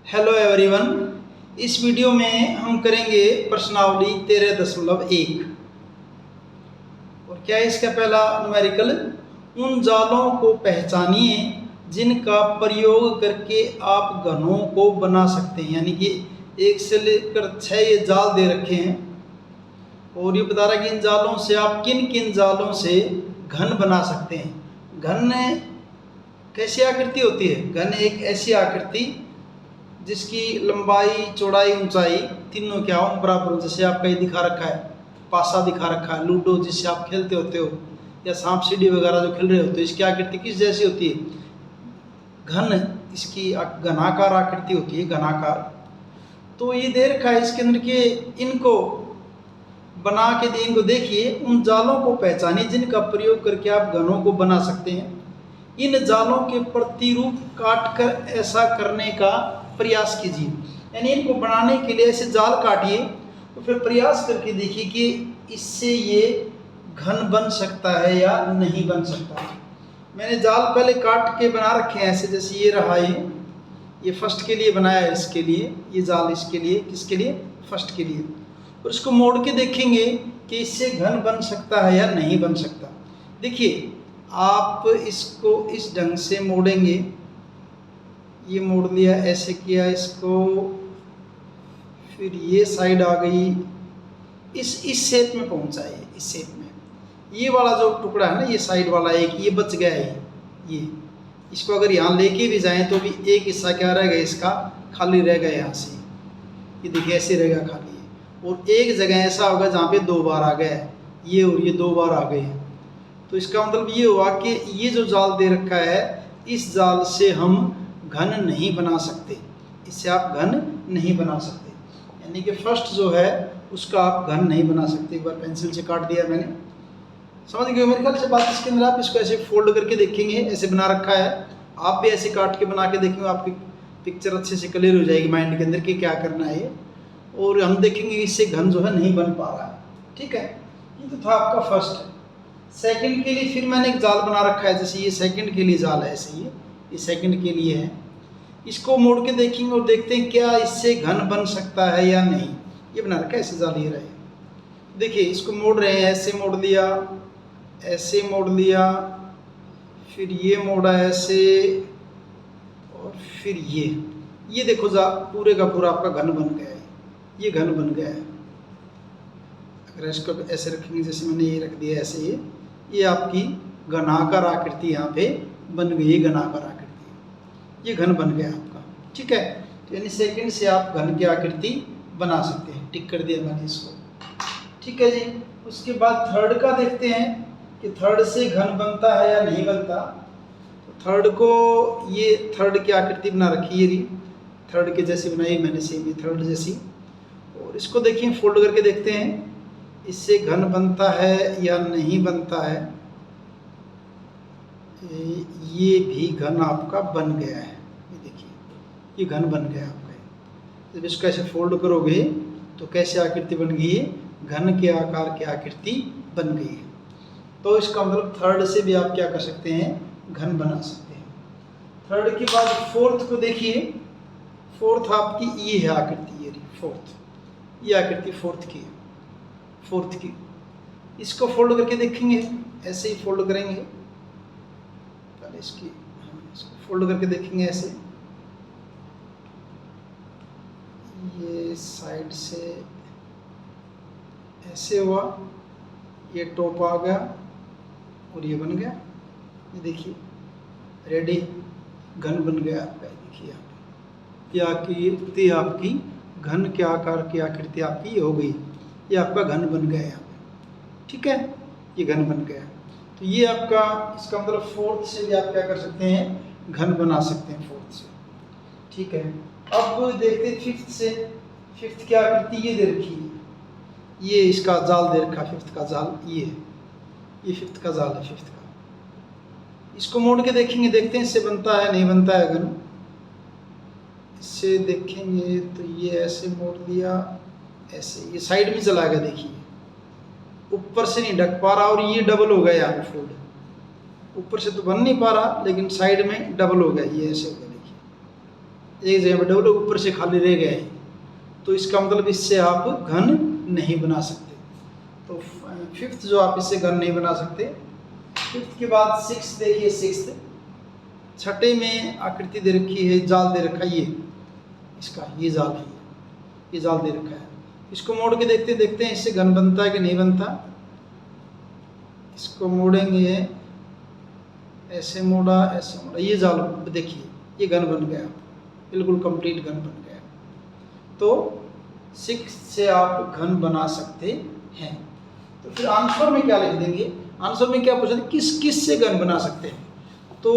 Hello everyone. इस video में हम करेंगे प्रश्नावली 13.1 और क्या है इसका पहला न्यूमेरिकल। उन जालों को पहचानिए जिनका प्रयोग करके आप घनों को बना सकते हैं। यानी कि 1 से लेकर 6 ये जाल दे रखे हैं और ये बता रहा है कि इन जालों से आप किन किन जालों से घन बना सकते हैं। घन कैसी आकृति होती है? घन एक ऐसी आकृति जिसकी लंबाई चौड़ाई ऊंचाई तीनों क्या हो बराबर हो। जैसे आपका ये दिखा रखा है, पासा दिखा रखा है, लूडो जिससे आप खेलते होते हो, या सांप सीढ़ी वगैरह जो खेल रहे होते हो, इसकी आकृति किस जैसी होती है? घन, इसकी घनाकार आकृति होती है, घनाकार। तो ये दे रखा है इसके अंदर के इनको बना के दे, इनको देखिए। उन जालों को पहचानिए जिनका प्रयोग करके आप घनों को बना सकते हैं। इन जालों के प्रतिरूप काट कर ऐसा करने का प्रयास कीजिए। यानी इनको बनाने के लिए ऐसे जाल काटिए तो फिर प्रयास करके देखिए कि इससे ये घन बन सकता है या नहीं बन सकता। मैंने जाल पहले काट के बना रखे हैं ऐसे, जैसे ये रहा, ये फर्स्ट के लिए बनाया है, इसके लिए ये जाल, इसके लिए, किसके लिए? फर्स्ट के लिए। और इसको मोड़ के देखेंगे कि इससे घन बन सकता है या नहीं बन सकता। देखिए, आप इसको इस ढंग से मोड़ेंगे, ये मोड़ लिया, ऐसे किया इसको, फिर ये साइड आ गई, इस शेप में पहुंचा है, इस शेप में। ये वाला जो टुकड़ा है ना, ये साइड वाला एक, ये बच गया है। ये इसको अगर यहाँ लेके भी जाएं तो भी एक हिस्सा क्या रहेगा इसका, खाली रह गया यहाँ से। ये देखिए ऐसे रहेगा खाली, और एक जगह ऐसा होगा जहाँ पे 2 बार आ गया, ये और ये 2 बार आ गए। तो इसका मतलब ये हुआ कि ये जो जाल दे रखा है, इस जाल से हम घन नहीं बना सकते, इससे आप घन नहीं बना सकते। यानी कि फर्स्ट जो है उसका आप घन नहीं बना सकते। एक बार पेंसिल से काट दिया मैंने, समझ गए मेरे ख्याल से बात। इसके अंदर आप इसको ऐसे फोल्ड करके देखेंगे, ऐसे बना रखा है, आप भी ऐसे काट के बना के देखेंगे, आपकी पिक्चर अच्छे से क्लियर हो जाएगी माइंड के अंदर कि क्या करना है। और हम देखेंगे इससे घन जो है नहीं बन पा रहा है। ठीक है, ये तो था आपका फर्स्ट। सेकंड के लिए फिर मैंने एक जाल बना रखा है, जैसे ये सेकंड के लिए जाल है, ऐसे ये सेकंड के लिए है। इसको मोड़ के देखेंगे और देखते हैं क्या इससे घन बन सकता है या नहीं। ये बना रखा है ऐसे जाल, ये रहे। देखिए इसको मोड़ रहे हैं, ऐसे मोड़ लिया, ऐसे मोड़ लिया, फिर ये मोड़ा ऐसे, और फिर ये देखो जा पूरे का पूरा आपका घन बन गया है, ये घन बन गया है। अगर इसको ऐसे रखेंगे, जैसे मैंने ये रख दिया ऐसे, ये आपकी घनाकार आकृति यहाँ पे बन गई, घनाकार आकृति, ये घन बन गया आपका। ठीक है, तो यानी सेकंड से आप घन की आकृति बना सकते हैं। टिक कर दिया मैंने इसको। ठीक है जी। उसके बाद थर्ड का देखते हैं कि थर्ड से घन बनता है या नहीं बनता। तो थर्ड को, ये थर्ड की आकृति बना रखी है, थर्ड के जैसी बनाई मैंने, सेम ये थर्ड जैसी। और इसको देखिए, फोल्ड करके देखते हैं इससे घन बनता है या नहीं बनता है। ये भी घन आपका बन गया है, ये देखिए ये घन बन गया आपका। जब इसको ऐसे फोल्ड करोगे तो कैसे आकृति बन गई है? घन के आकार की आकृति बन गई है। तो इसका मतलब थर्ड से भी आप क्या कर सकते हैं? घन बना सकते हैं। थर्ड के बाद फोर्थ को देखिए। फोर्थ आपकी ये है आकृति, ये फोर्थ, ये आकृति फोर्थ की है, फोर्थ की। इसको फोल्ड करके देखेंगे, ऐसे ही फोल्ड करेंगे पहले इसको फोल्ड करके देखेंगे ऐसे, ये साइड से ऐसे हुआ, ये टॉप आ गया और ये बन गया। ये देखिए रेडी, घन बन गया आपका। देखिए ये आकृति आपकी घन के आकार की आकृति आपकी हो गई, ये आपका घन बन गया यहाँ पे। ठीक है, ये घन बन गया। तो ये आपका, इसका मतलब फोर्थ से भी आप क्या कर सकते हैं? घन बना सकते हैं फोर्थ से। ठीक है, अब देखते हैं फिफ्थ से। फिफ्थ की आकृति ये दे रखी है, ये इसका जाल दे रखा, फिफ्थ का जाल ये फिफ्थ का जाल है, फिफ्थ का। इसको मोड़ के देखेंगे, देखते हैं इससे बनता है नहीं बनता है घन। इससे देखेंगे तो ये ऐसे मोड़ दिया, ऐसे ये साइड में चला गया, देखिए ऊपर से नहीं ढक पा रहा, और ये डबल हो गया यहाँ पे फोल्ड, ऊपर से तो बन नहीं पा रहा लेकिन साइड में डबल हो गया, ये ऐसे हो गया। देखिए एक जगह पर डबल ऊपर से खाली रह गया है, तो इसका मतलब इससे आप घन नहीं बना सकते। तो फिफ्थ जो आप इससे घन नहीं बना सकते। फिफ्थ के बाद सिक्स देखिए, सिक्स्थ छठे में आकृति दे रखी है, जाल दे रखा है, ये इसका ये जाल है, ये जाल दे रखा है। इसको मोड़ के देखते हैं इससे घन बनता है कि नहीं बनता। इसको मोड़ेंगे, ऐसे मोड़ा, ऐसे मोड़ा, ये जाल देखिए ये घन बन गया, बिल्कुल कंप्लीट घन बन गया। तो 6 से आप घन बना सकते हैं। तो फिर आंसर में क्या लिख देंगे, आंसर में क्या पूछा था, किस किस से घन बना सकते हैं। तो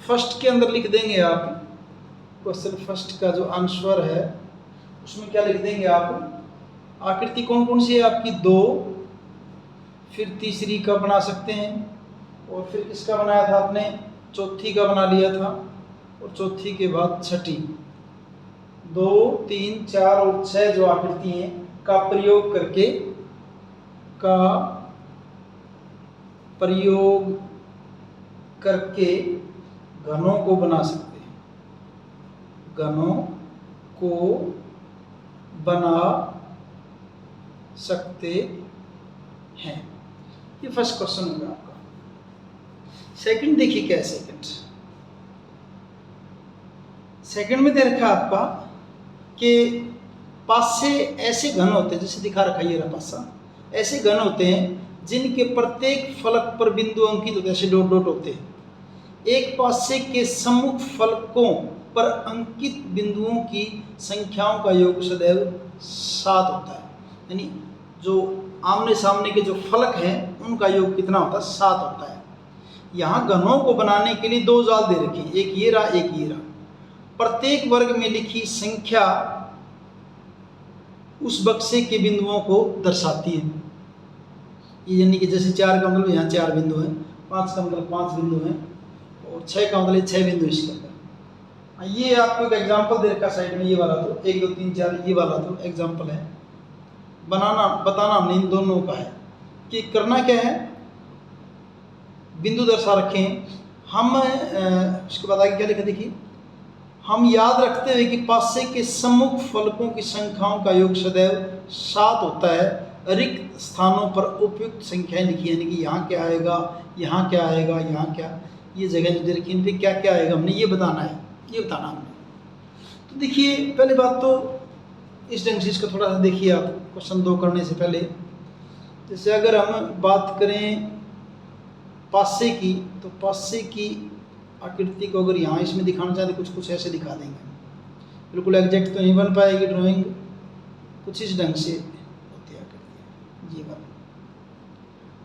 फर्स्ट के अंदर लिख देंगे आप, क्वेश्चन फर्स्ट का जो आंसर है उसमें क्या लिख देंगे आप, आकृति कौन कौन सी है आपकी, 2, फिर तीसरी का बना सकते हैं, और फिर किसका बनाया था आपने, चौथी का बना लिया था, और चौथी के बाद छठी। 2, 3, 4 और 6 जो आकृति हैं का प्रयोग करके घनों को बना सकते हैं, घनों को बना सकते हैं। ये फर्स्ट क्वेश्चन होगा आपका। सेकंड देखिए क्या है, सेकंड में दे रखा आपका कि पासे ऐसे घन होते हैं, जैसे दिखा रखा है ये रहा पासा, ऐसे घन होते हैं जिनके प्रत्येक फलक पर बिंदु अंकित होते हैं, ऐसे डॉट डॉट होते हैं। एक पासे के सम्मुख फलकों पर अंकित बिंदुओं की संख्याओं का योग सदैव 7 होता है। यानी जो आमने सामने के जो फलक हैं उनका योग कितना होता है, 7 होता है। यहाँ घनों को बनाने के लिए 2 जाल दे रखे हैं, एक ये रहा, एक ये रहा। प्रत्येक वर्ग में लिखी संख्या उस बक्से के बिंदुओं को दर्शाती है। ये यानी कि जैसे 4 का मतलब यहाँ 4 बिंदु हैं, 5 का मतलब 5 बिंदु हैं, और 6 का मतलब 6 बिंदु इसके अंदर। ये आपको एक एग्जाम्पल दे रखा साइड में, ये वाला तो 1, 2, 3, 4 ये वाला तो एग्जाम्पल है। बताना हमने इन दोनों का है कि करना क्या है, बिंदु दर्शा रखे हैं हम। उसके बाद आगे क्या लिखा देखिए, हम याद रखते हुए कि पासे के सम्मुख फलकों की संख्याओं का योग सदैव 7 होता है। रिक्त स्थानों पर उपयुक्त संख्याएं लिखी, यानी कि यहाँ क्या आएगा, यहाँ क्या आएगा, यहाँ क्या, ये जगह जो दे रखी इन पर क्या क्या आएगा हमने ये बताना है, ये बताना हमने। तो देखिए पहली बात तो इस ढंग से इसको थोड़ा सा देखिए आप, क्वेश्चन 2 करने से पहले। जैसे अगर हम बात करें पासे की, तो पासे की आकृति को अगर यहाँ इसमें दिखाना चाहते कुछ कुछ ऐसे दिखा देंगे, बिल्कुल एग्जैक्ट तो नहीं बन पाएगी ड्राइंग, कुछ इस ढंग से होती है आकृति, ये वाला,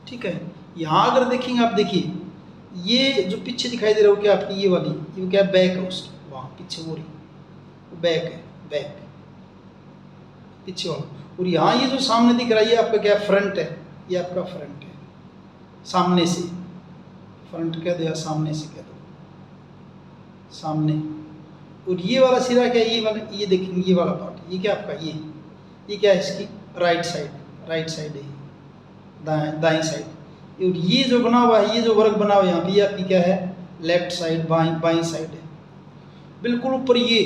ठीक है। यहाँ अगर देखेंगे आप, देखिए ये जो पीछे दिखाई दे रहा है क्या आपकी, ये वाली, ये क्या बैक है उसकी, वहाँ पीछे वो रही बैक है, बैक पीछे वाला। और यहाँ ये जो सामने दिख रहा है ये आपका क्या फ्रंट है, ये आपका फ्रंट है, सामने से, फ्रंट कह दो या सामने से कह दो, सामने। और ये वाला सिरा क्या है, ये वाला, ये देखेंगे ये वाला पार्ट, ये क्या आपका, ये क्या है इसकी राइट साइड है, दाएं साइड। और ये जो बना हुआ है, ये जो वर्ग बना हुआ है यहाँ पे, ये आपकी क्या है, लेफ्ट साइड, बाईं साइड है। बिल्कुल ऊपर ये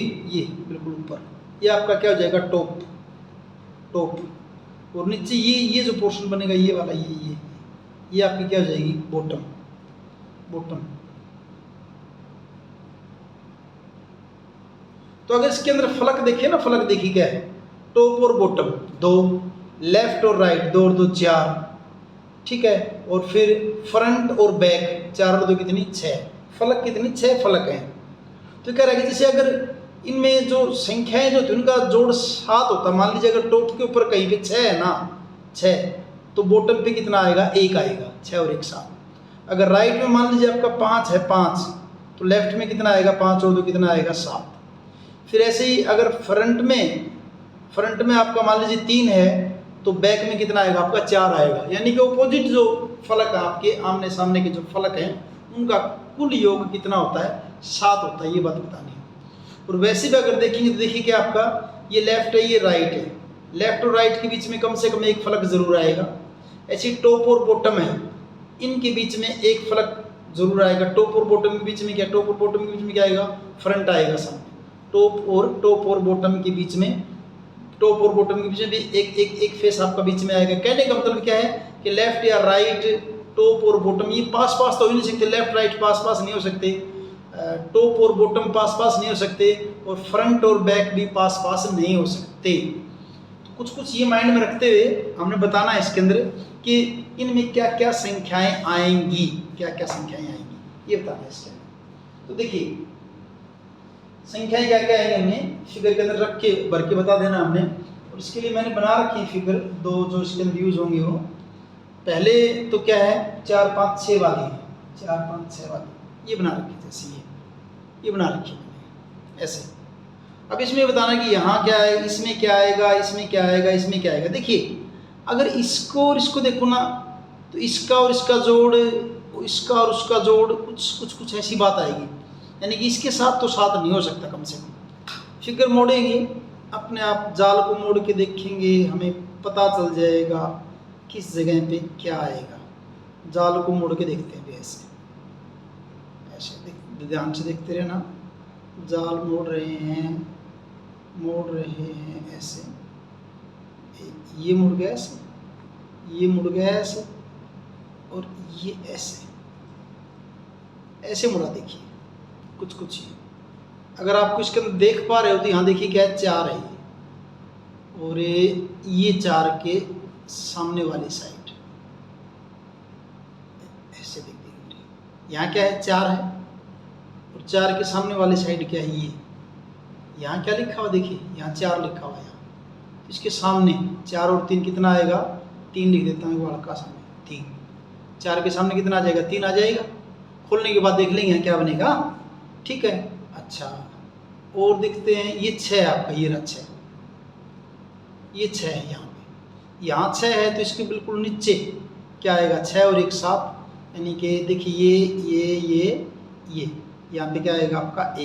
बिल्कुल ऊपर, ये आपका क्या हो जाएगा, टॉप। और नीचे ये जो पोर्शन बनेगा ये वाला, ये आपकी क्या हो जाएगी, बॉटम। तो अगर इसके अंदर फलक देखिए ना, फलक देखिए क्या है, टॉप और बॉटम 2, लेफ्ट और राइट 2 और 2 4, ठीक है। और फिर फ्रंट और बैक 4 और 2 कितनी, 6 फलक, कितनी 6 फलक हैं। तो कह रहा है कि जैसे अगर इनमें जो संख्याएं जो थी उनका जोड़ 7 होता, मान लीजिए अगर टॉप के ऊपर कहीं पे 6 है ना, 6, तो बॉटम पे कितना आएगा, 1 आएगा, 6 और 1 7। अगर राइट में मान लीजिए आपका 5 है, 5, तो लेफ्ट में कितना आएगा, 5 और 2 कितना आएगा, 7। फिर ऐसे ही अगर फ्रंट में आपका मान लीजिए 3 है, तो बैक में कितना आएगा आपका, 4 आएगा। यानी कि ऑपोजिट जो फलक है आपके आमने सामने के जो फलक हैं उनका कुल योग कितना होता है, 7 होता है, ये बात बतानी है। और वैसे भी अगर देखेंगे तो देखिए क्या आपका, ये लेफ्ट है, ये राइट है, लेफ्ट और राइट के बीच में कम से कम एक फलक जरूर आएगा। ऐसे टॉप और बॉटम है, इनके बीच में एक फलक जरूर आएगा। टॉप और बॉटम के बीच में क्या, टॉप और बॉटम के बीच में क्या आएगा, फ्रंट आएगा सामने। टॉप और बॉटम के बीच में, टॉप और बॉटम के बीच में भी एक फेस आपका बीच में आएगा। कहने का मतलब क्या है कि लेफ्ट या राइट, टॉप और बॉटम ये पास पास तो हो ही नहीं सकते, लेफ्ट राइट पास पास नहीं हो सकते, टॉप और बॉटम पास पास नहीं हो सकते, और फ्रंट और बैक भी पास पास नहीं हो सकते। तो कुछ कुछ ये माइंड में रखते हुए हमने बताना है इसके अंदर कि इनमें क्या क्या संख्याएं आएंगी, क्या क्या संख्याएं आएंगी, ये बताना है इसके अंदर। तो देखिए संख्याएं क्या क्या आएंगी हमने फिगर के अंदर रख के भर के बता देना हमने। और इसके लिए मैंने बना रखी फिगर दो जो इसके अंदर यूज होंगी वो। पहले तो क्या है 4 5 6 वाली है, 4 5 6 वाली ये बना रखी, जैसे ये बना रखी मैंने ऐसे। अब इसमें बताना कि यहाँ क्या है, इसमें क्या आएगा, इसमें क्या आएगा, इसमें क्या आएगा। देखिए अगर इसको और इसको देखो ना तो इसका और इसका जोड़, इसका और उसका जोड़, कुछ ऐसी बात आएगी, यानी कि इसके साथ तो साथ नहीं हो सकता कम से कम। फिगर मोड़ेंगे अपने आप, जाल को मोड़ के देखेंगे, हमें पता चल जाएगा किस जगह पे क्या आएगा। जाल को मोड़ के देखते हैं ऐसे ऐसे ध्यान से देखते रहना। जाल मोड़ रहे हैं ऐसे, ये मुड़ गया ऐसे, ये मुड़ गया ऐसे, और ये ऐसे मुड़ा। देखिए कुछ ही अगर आपको इसके अंदर देख पा रहे हो तो यहाँ देखिए क्या है 4 है ये, और ये 4 के सामने वाली साइड ऐसे देख देखिए, यहाँ क्या है 4 है, और 4 के सामने वाली साइड क्या है ये। यहाँ क्या लिखा हुआ देखिए, यहाँ 4 लिखा हुआ है, यहाँ इसके सामने 4 और 3 कितना आएगा, 3 लिख देता हूँ हल्का सामने 3। 4 के सामने कितना आ जाएगा, 3 आ जाएगा। खोलने के बाद देख लेंगे क्या बनेगा, ठीक है। अच्छा और देखते हैं ये 6 है आपका, ये रहा 6, ये 6 है यहाँ पे, यहाँ 6 है तो इसके बिल्कुल नीचे क्या आएगा 6 और 1 7, यानी कि देखिए ये यहाँ पे क्या आएगा आपका 1।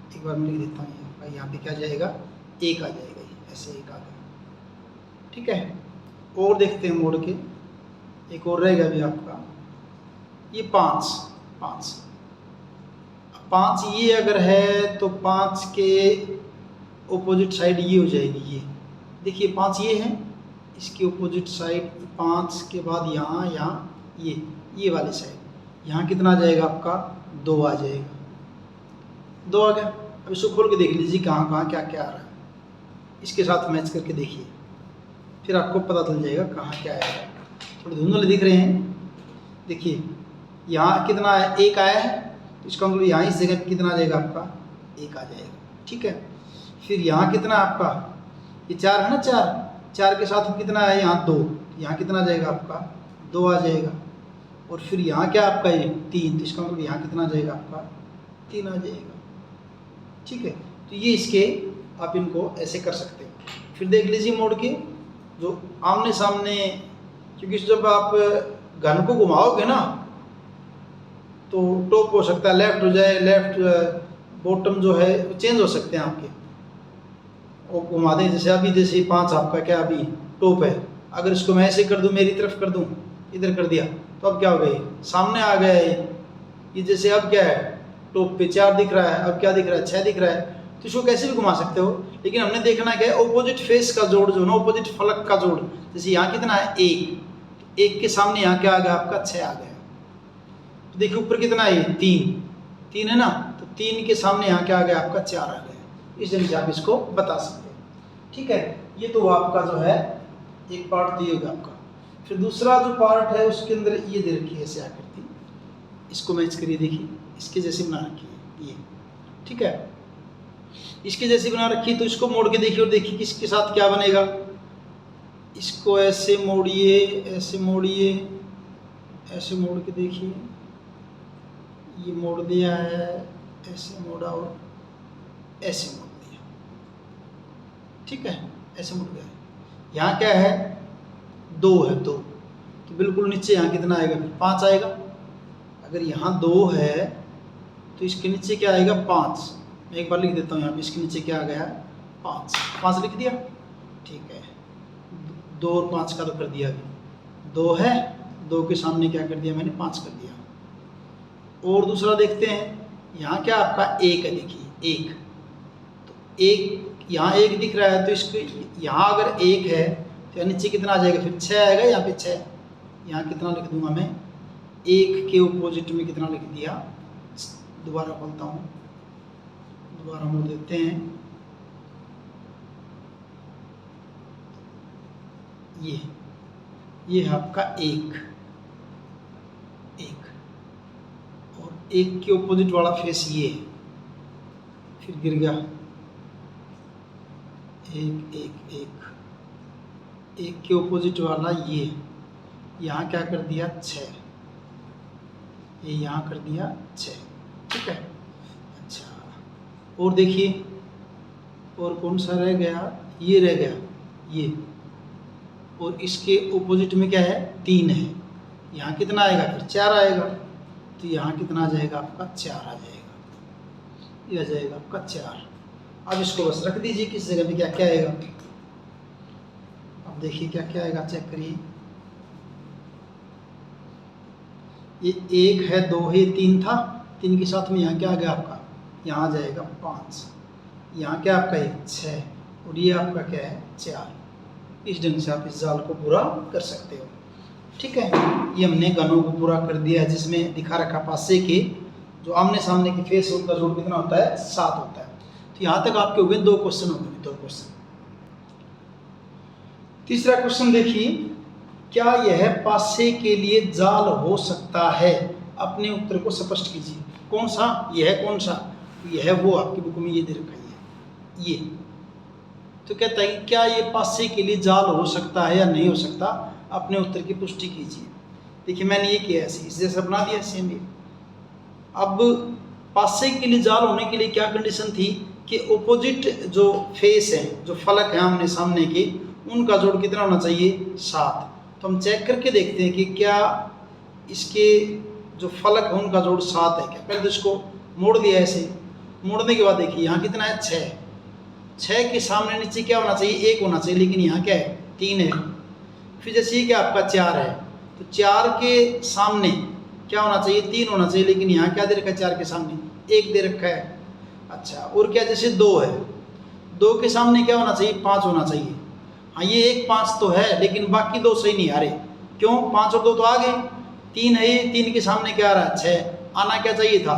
एक बार मैं लिख देता हूँ यहाँ पे क्या जाएगा 1 आ जाएगा, ऐसे 1 आ गया, ठीक है। और देखते हैं मोड़ के, एक और रहेगा अभी आपका ये 5 ये अगर है तो 5 के ऑपोजिट साइड ये हो जाएगी, ये देखिए 5 ये है, इसकी ऑपोजिट साइड 5 के बाद यहाँ ये वाली साइड, यहाँ कितना आ जाएगा आपका 2 आ जाएगा, 2 आ गया। अब इसको खोल के देख लीजिए कहाँ क्या क्या आ रहा है, इसके साथ मैच करके देखिए, फिर आपको पता चल जाएगा कहाँ क्या आएगा। थोड़े धुंधले दिख रहे हैं, देखिए यहाँ कितना है 1 आया है, तो इसका मतलब यहाँ इस जगह पे कितना आ जाएगा आपका 1 आ जाएगा, ठीक है। फिर यहाँ कितना आपका ये 4 है ना, 4 के साथ कितना है यहाँ 2, यहाँ कितना आ जाएगा आपका 2 आ जाएगा। और फिर यहाँ क्या आपका ये 3, तो इसका मतलब यहाँ कितना आ जाएगा आपका 3 आ जाएगा, ठीक है। तो ये इसके आप इनको ऐसे कर सकते हैं। फिर देख लीजिए मोड़ के जो आमने सामने, क्योंकि जब आप घन को घुमाओगे ना तो टॉप हो सकता है लेफ्ट हो जाए, लेफ्ट बॉटम जो है वो चेंज हो सकते हैं आपके, वो घुमा दें। जैसे अभी जैसे 5 आपका क्या अभी टॉप है, अगर इसको मैं ऐसे कर दूं, मेरी तरफ कर दूं, इधर कर दिया तो अब क्या हो गई सामने आ गया है ये। जैसे अब क्या है टॉप पे 4 दिख रहा है, अब क्या दिख रहा है 6 दिख रहा है, तो इसको कैसे भी घुमा सकते हो। लेकिन हमने देखना क्या है ऑपोजिट फेस का जोड़ जो ना, ऑपोजिट फलक का जोड़। जैसे यहाँ कितना है 1 के सामने यहाँ क्या आ गया आपका 6 आ गया, तो देखिए ऊपर कितना है 3 है ना, तो 3 के सामने यहाँ क्या आ गया आपका 4 आ गया। इस जगह से आप इसको बता सकते हैं, ठीक है। ये तो आपका जो है एक पार्ट दिए होगा आपका। फिर दूसरा जो पार्ट है उसके अंदर ये दे रखी है ऐसे आकृति, इसको मैच करिए, देखिए इसके जैसे बना रखी है ये, ठीक है। इसके जैसे बना रखी है तो इसको मोड़ के देखिए और देखिए किसके साथ क्या बनेगा। इसको ऐसे मोड़िए, ऐसे मोड़िए, ऐसे मोड़ के देखिए, ये मोड़ दिया है, ऐसे मोड़ा और ऐसे मोड़ दिया, ठीक है, ऐसे मुड़ गया। यहाँ क्या है 2 है, 2 तो बिल्कुल नीचे यहाँ कितना आएगा 5 आएगा। अगर यहाँ 2 है तो इसके नीचे क्या आएगा 5। मैं एक बार लिख देता हूँ यहाँ पे, इसके नीचे क्या आ गया 5 लिख दिया, ठीक है। 2 और 5 का तो कर दिया, अभी 2 है, 2 के सामने क्या कर दिया मैंने 5 कर दिया। और दूसरा देखते हैं, यहाँ क्या आपका 1 है, देखिए 1 एक यहाँ एक दिख रहा है तो इसको यहाँ अगर एक है तो नीचे कितना आ जाएगा, फिर 6 आएगा। यहाँ पे 6, यहाँ कितना लिख दूंगा मैं, एक के अपोजिट में कितना लिख दिया। दोबारा बोलता हूँ, दोबारा मोड़ देते हैं। ये है आपका एक, और एक के अपोजिट वाला फेस ये है, फिर गिर गया एक के अपोजिट वाला ये, यहाँ क्या कर दिया 6, ये यहाँ कर दिया 6, ठीक है। अच्छा, और देखिए और कौन सा रह गया, ये रह गया ये, और इसके अपोजिट में क्या है 3 है, यहाँ कितना आएगा, फिर 4 आएगा। तो यहाँ कितना आ जाएगा आपका 4 आ जाएगा, ये आ जाएगा आपका 4। अब इसको बस रख दीजिए, किस जगह पे क्या क्या आएगा। अब देखिए क्या क्या आएगा, चेक करिए। ये 1 है, 2 है, 3 था, 3 के साथ में यहाँ क्या आ गया आपका, यहाँ आ जाएगा 5, यहाँ क्या आपका 6, और ये आपका क्या है 4। इस ढंग से आप इस जाल को पूरा कर सकते हो, ठीक है। ये हमने गनों को पूरा कर दिया है, जिसमें दिखा रखा पासे के जो आमने सामने के फेस उनका जोड़ कितना होता है 7 होता है। तो यहाँ तक आपके हो गए 2 क्वेश्चन हो गए, 2 क्वेश्चन। तीसरा क्वेश्चन देखिए, क्या यह पासे के लिए जाल हो सकता है, अपने उत्तर को स्पष्ट कीजिए। कौन सा, यह कौन सा, यह वो आपकी बुक में ये दे रखा है ये। तो कहता है कि क्या ये पासे के लिए जाल हो सकता है या नहीं हो सकता, अपने उत्तर की पुष्टि कीजिए। देखिए मैंने ये किया ऐसे, इस जैसा बना दिया सेम ये। अब पासे के लिए जाल होने के लिए क्या कंडीशन थी कि ओपोजिट जो फेस है, जो फलक है आमने सामने के, उनका जोड़ कितना होना चाहिए 7। तो हम चेक करके देखते हैं कि क्या इसके जो फलक है उनका जोड़ 7 है क्या। पहले तो इसको मोड़ दिया ऐसे, मोड़ने के बाद देखिए यहाँ कितना है 6 के सामने नीचे क्या होना चाहिए 1 होना चाहिए, लेकिन यहाँ क्या है 3 है। फिर जैसे ये क्या आपका 4 है, तो 4 के सामने क्या होना चाहिए 3 होना चाहिए, लेकिन यहाँ क्या दे रखा है 4 के सामने 1 दे रखा है। अच्छा, और क्या जैसे 2 है, 2 के सामने क्या होना चाहिए 5 होना चाहिए। हाँ ये 1 5 तो है, लेकिन बाकी 2 सही नहीं आ रहे। क्यों, 5 और 2 तो आ गए, 3 है, ये 3 के सामने क्या आ रहा है 6, आना क्या चाहिए था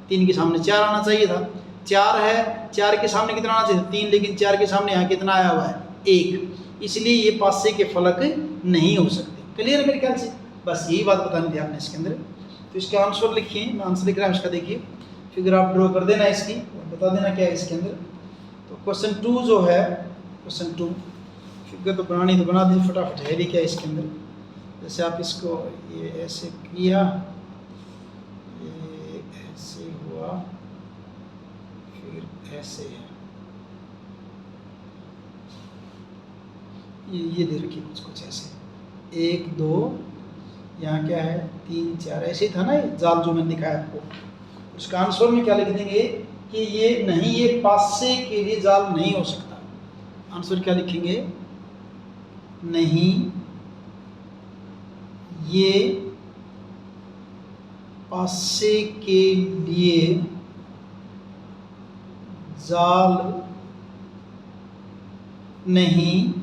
3 के सामने 4 आना चाहिए था। 4 है, 4 के सामने कितना आना चाहिए 3, लेकिन 4 के सामने यहाँ कितना आया हुआ है 1, इसलिए ये पासे के फलक नहीं हो सकते। क्लियर है मेरे ख्याल से, बस यही बात बतानी थी आपने इसके अंदर। तो इसका आंसर लिखिए, मैं आंसर लिख रहा हूँ इसका, देखिए फिगर आप ड्रॉ कर देना इसकी और बता देना क्या है इसके अंदर। तो क्वेश्चन 2 जो है, क्वेश्चन 2 फिगर तो बनानी तो बना दी फटाफट, है भी क्या इसके अंदर। जैसे आप इसको ये ऐसे किया, ये ऐसे हुआ, फिर ऐसे है, ये दे रखी कुछ ऐसे 1 2, यहाँ क्या है 3 4, ऐसे ही था ना ये जाल जो मैंने दिखाया आपको। उसका आंसर में क्या लिख देंगे कि ये नहीं, ये पासे के लिए जाल नहीं हो सकता। आंसर क्या लिखेंगे, नहीं ये पासे के लिए जाल नहीं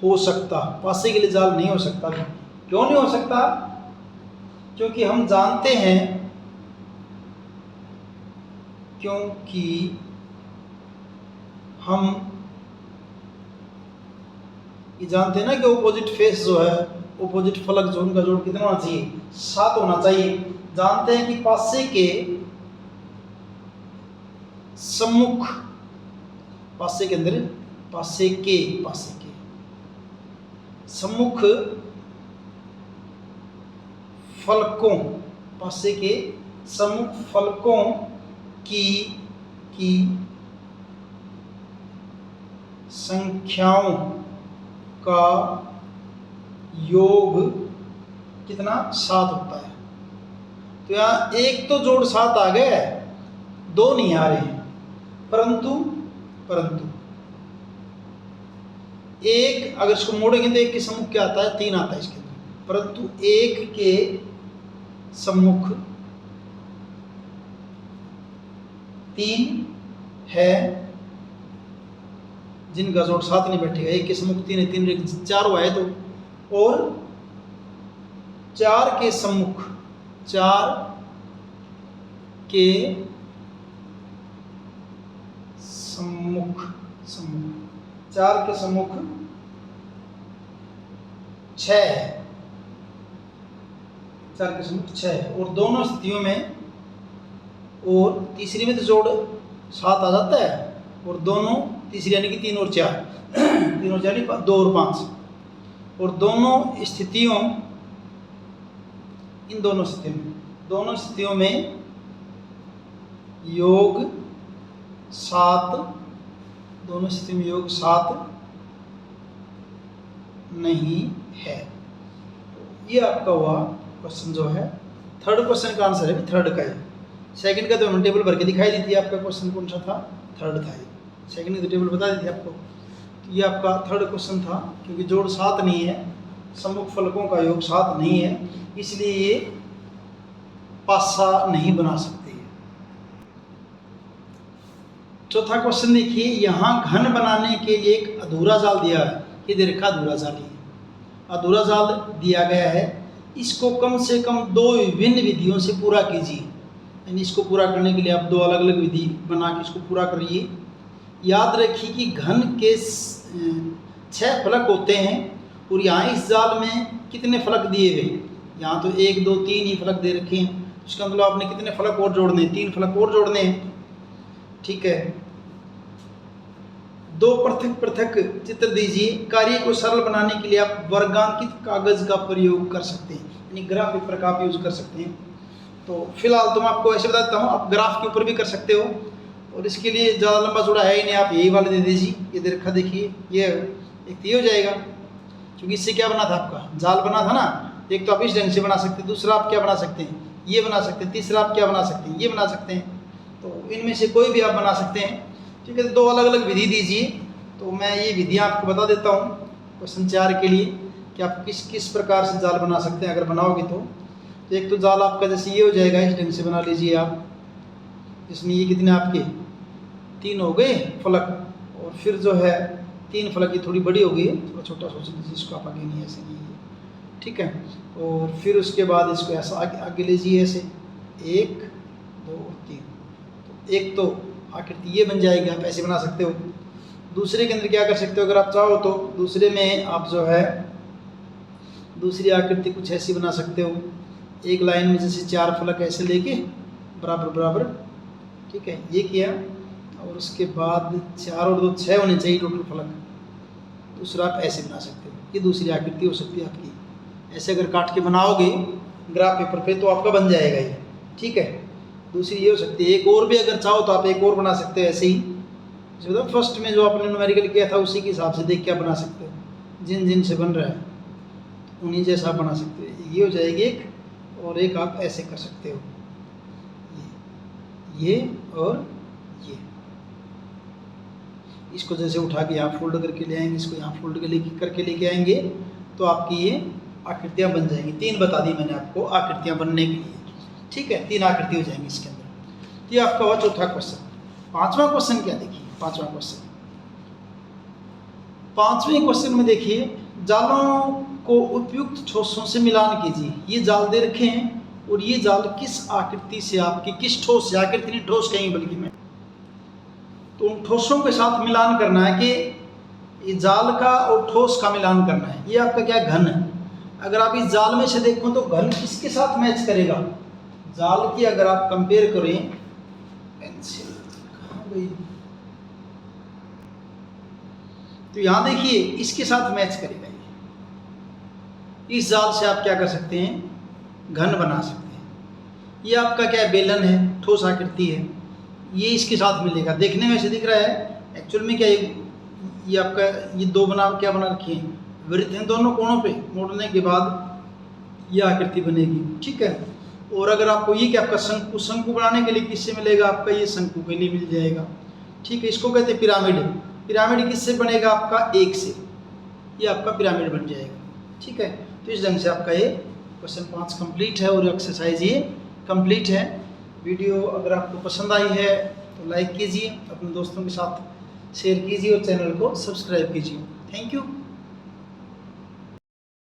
हो सकता। पासे के लिए जाल नहीं हो सकता। क्यों नहीं हो सकता, क्योंकि हम जानते हैं, क्योंकि हम ये जानते हैं ना कि ओपोजिट फेस जो है, ओपोजिट फलक जो उनका जोड़ कितना होना चाहिए 7 होना चाहिए। जानते हैं कि पासे के सम्मुख, पासे के अंदर, पासे के सम्मुख फलकों, पासे के सम्मुख फलकों की संख्याओं का योग कितना 7 होता है। तो यहाँ एक तो जोड़ 7 आ गए, 2 नहीं आ रहे हैं, परंतु एक, अगर इसको मोड़ेंगे तो 1 के सम्मुख क्या आता है 3 आता है इसके अंदर, परंतु 1 के सम्मुख 3 है जिनका जोड़ 7 नहीं बैठेगा, एक के सम्मुख 3 है, 3 4 हुआ है तो, और 4 के सम्मुख 4 के सम्मुख 4 के सम्मुख 6 है, 4 के सम्मुख 6 है, और दोनों स्थितियों में, और तीसरी में तो जोड़ 7 आ जाता है, और दोनों तीसरी यानी कि 3 और 4 3 और 4 यानी 2 और 5, और दोनों स्थितियों, इन दोनों स्थितियों में योग 7, दोनों स्थितियों में योग 7 नहीं है। ये आपका हुआ क्वेश्चन जो है, थर्ड क्वेश्चन का आंसर है, थर्ड का है। सेकंड का तो हमने टेबल भर के दिखाई दी थी, आपका क्वेश्चन कौन सा था, थर्ड था ये। सेकंड की तो टेबल बता दी थी आपको। तो ये आपका थर्ड क्वेश्चन था, क्योंकि जोड़ 7 नहीं है, सम्मुख फलकों का योग 7 नहीं है, इसलिए ये पासा नहीं बना सकते। चौथा क्वेश्चन देखिए, यहाँ घन बनाने के लिए एक अधूरा जाल दिया है, ये दे रखा अधूरा जाल, ही अधूरा जाल दिया गया है, इसको कम से कम 2 विभिन्न विधियों से पूरा कीजिए। यानी इसको पूरा करने के लिए आप 2 अलग अलग विधि बना के इसको पूरा करिए। याद रखिए कि घन के 6 फलक होते हैं, और यहाँ इस जाल में कितने फलक दिए हुए, यहाँ तो 1 2 3 ही फलक दे रखे हैं, इसका मतलब आपने कितने फलक और जोड़ने हैं, 3 फलक और जोड़ने हैं। ठीक है, 2 पृथक पृथक चित्र दीजिए। कार्य को सरल बनाने के लिए आप वर्गांकित कागज का प्रयोग कर सकते हैं, यानी ग्राफ पेपर का आप यूज कर सकते हैं। तो फिलहाल तो मैं आपको ऐसे बताता हूँ, आप ग्राफ के ऊपर भी कर सकते हो, और इसके लिए ज़्यादा लंबा चौड़ा है ही नहीं, आप यही वाले दे दीजिए। ये दे रखा देखिए, ये एक तो ये हो जाएगा, क्योंकि इससे क्या बना था, आपका जाल बना था ना। एक तो आप इस ढंग से बना सकते हैं, दूसरा आप क्या बना सकते हैं, ये बना सकते हैं, तीसरा आप क्या बना सकते हैं, ये बना सकते हैं। तो इनमें से कोई भी आप बना सकते हैं। ठीक है, तो 2 अलग अलग विधि दीजिए। तो मैं ये विधियाँ आपको बता देता हूँ क्वेश्चन 4 के लिए, कि आप किस किस प्रकार से जाल बना सकते हैं अगर बनाओगे तो। एक तो जाल आपका जैसे ये हो जाएगा, इस ढंग से बना लीजिए आप, जिसमें ये कितने आपके 3 हो गए फलक, और फिर जो है 3 फलक, ये थोड़ी बड़ी हो गई है, थोड़ा छोटा सोच लीजिए इसको आप, आगे नहीं ऐसे नहीं है। ठीक है, और फिर उसके बाद इसको ऐसा आगे लीजिए, ऐसे 1 2 3। तो एक तो आकृति ये बन जाएगी, आप ऐसे बना सकते हो। दूसरे के अंदर क्या कर सकते हो, अगर आप चाहो तो दूसरे में आप जो है दूसरी आकृति कुछ ऐसी बना सकते हो, एक लाइन में जैसे 4 फलक ऐसे लेके बराबर बराबर। ठीक है, ये किया, और उसके बाद 4 और 2 6 होने चाहिए टोटल फलक। दूसरा आप ऐसे बना सकते हो, ये दूसरी आकृति हो सकती है आपकी। ऐसे अगर काट के बनाओगे ग्राफ पेपर पे तो आपका बन जाएगा ये। ठीक है, दूसरी ये हो सकती है। एक और भी अगर चाहो तो आप एक और बना सकते हो ऐसे ही, मतलब फर्स्ट में जो आपने न्यूमेरिकल किया था उसी के हिसाब से देख के आप बना सकते हो, जिन जिन से बन रहा है उन्हीं जैसा आप बना सकते हो। ये हो जाएगी एक, और एक आप ऐसे कर सकते हो, ये और ये। इसको जैसे उठा के यहाँ फोल्ड करके ले आएंगे, इसको यहाँ फोल्ड करके लेके आएंगे, तो आपकी ये आकृतियाँ बन जाएंगी। 3 बता दी मैंने आपको आकृतियाँ बनने के लिए। ठीक है, 3 आकृति हो जाएंगी इसके अंदर। तो ये आपका हुआ चौथा क्वेश्चन। 5वां क्वेश्चन क्या देखिए, 5वां क्वेश्चन, 5वें क्वेश्चन में देखिए, जालों को उपयुक्त ठोसों से मिलान कीजिए। ये जाल दे रखे हैं, और ये जाल किस आकृति से, आपकी किस ठोस से, आकृति नहीं ठोस कहेंगे बल्कि मैं, तो उन ठोसों के साथ मिलान करना है, कि ये जाल का और ठोस का मिलान करना है। ये आपका क्या घन है। अगर आप इस जाल में से देखो तो घन किसके साथ मैच करेगा, जाल की अगर आप कंपेयर करें, पेंसिल कहाँ गई, तो यहां देखिए इसके साथ मैच करेगा। इस जाल से आप क्या कर सकते हैं, घन बना सकते हैं। ये आपका क्या है, बेलन है, ठोस आकृति है, ये इसके साथ मिलेगा। देखने में ऐसे दिख रहा है, एक्चुअल में क्या ये आपका ये 2 क्या बना रखी है, वृत्त हैं दोनों कोणों पे, मोड़ने के बाद ये आकृति बनेगी। ठीक है, और अगर आपको ये क्या आपका शंकु बनाने के लिए किससे मिलेगा, आपका ये शंकु के लिए मिल जाएगा। ठीक है, इसको कहते हैं पिरामिड। पिरामिड किससे बनेगा, आपका 1 से, ये आपका पिरामिड बन जाएगा। ठीक है, तो इस ढंग से आपका ये क्वेश्चन 5 कंप्लीट है, और एक्सरसाइज ये कंप्लीट है। वीडियो अगर आपको पसंद आई है तो लाइक कीजिए, अपने दोस्तों के साथ शेयर कीजिए और चैनल को सब्सक्राइब कीजिए। Thank you.